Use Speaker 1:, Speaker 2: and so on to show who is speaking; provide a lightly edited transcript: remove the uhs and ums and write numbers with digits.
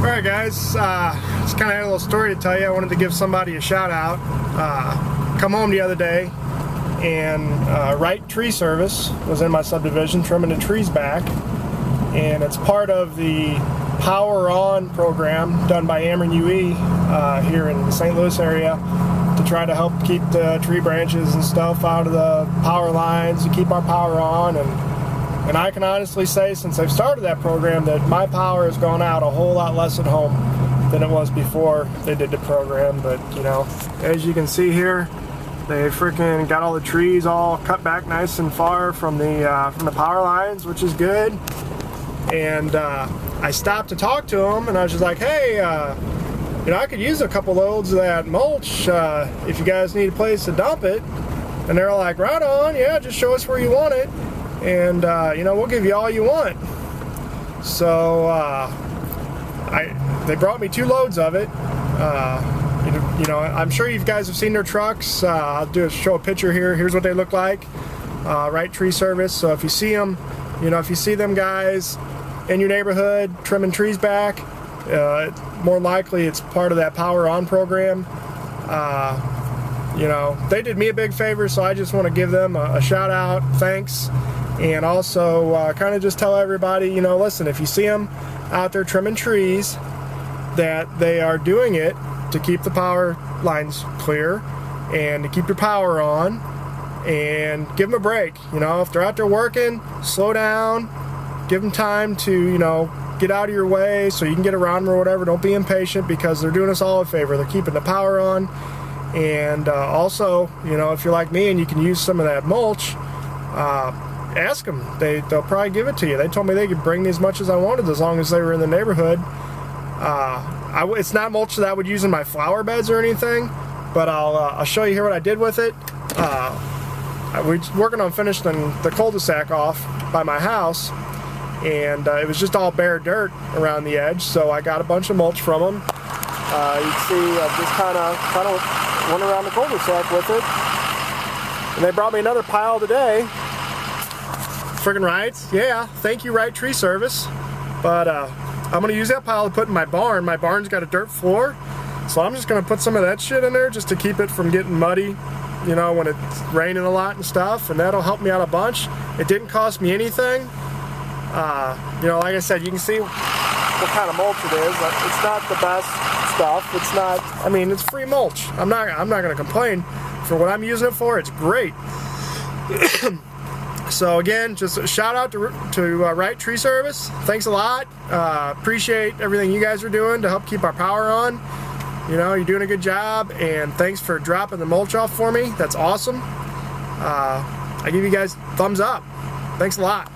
Speaker 1: Alright guys, just kind of had a little story to tell you. I wanted to give somebody a shout out. Come home the other day and Wright Tree Service was in my subdivision trimming the trees back, and it's part of the Power On program done by Ameren UE here in the St. Louis area to try to help keep the tree branches and stuff out of the power lines to keep our power on. And I can honestly say, since I've started that program, that my power has gone out a whole lot less at home than it was before they did the program. But you know, as you can see here, they freaking got all the trees all cut back nice and far from the power lines, which is good. And I stopped to talk to them, and I was just like, hey, you know, I could use a couple loads of that mulch if you guys need a place to dump it. And they're like, right on, yeah, just show us where you want it, and you know, we'll give you all you want. So they brought me 2 loads of it. You know, I'm sure you guys have seen their trucks. I'll show a picture here. Here's what they look like. Wright Tree Service. So if you see them, you know, if you see them guys in your neighborhood trimming trees back, more likely it's part of that Power On program. You know, they did me a big favor, so I just want to give them a shout out, thanks, and also kind of just tell everybody, you know, listen, if you see them out there trimming trees, that they are doing it to keep the power lines clear and to keep your power on, and give them a break. You know, if they're out there working, slow down, give them time to, you know, get out of your way so you can get around them or whatever. Don't be impatient, because they're doing us all a favor. They're keeping the power on. And also, you know, if you're like me and you can use some of that mulch, ask them. They'll probably give it to you. They told me they could bring me as much as I wanted as long as they were in the neighborhood. It's not mulch that I would use in my flower beds or anything, but I'll show you here what I did with it. We're working on finishing the cul-de-sac off by my house, and it was just all bare dirt around the edge, so I got a bunch of mulch from them. You can see I just kind of went around the cul-de-sac with it, and they brought me another pile today. Friggin' right, yeah, thank you Wright Tree Service. But I'm gonna use that pile to put in my barn. My barn's got a dirt floor, so I'm just gonna put some of that shit in there just to keep it from getting muddy, you know, when it's raining a lot and stuff, and that'll help me out a bunch. It didn't cost me anything. You know, like I said, you can see what kind of mulch it is. It's not the best stuff. It's not, I mean, it's free mulch. I'm not gonna complain. For what I'm using it for, it's great. So again, just a shout out to Wright Tree Service. Thanks a lot. Appreciate everything you guys are doing to help keep our power on. You know, you're doing a good job, and thanks for dropping the mulch off for me. That's awesome. I give you guys thumbs up. Thanks a lot.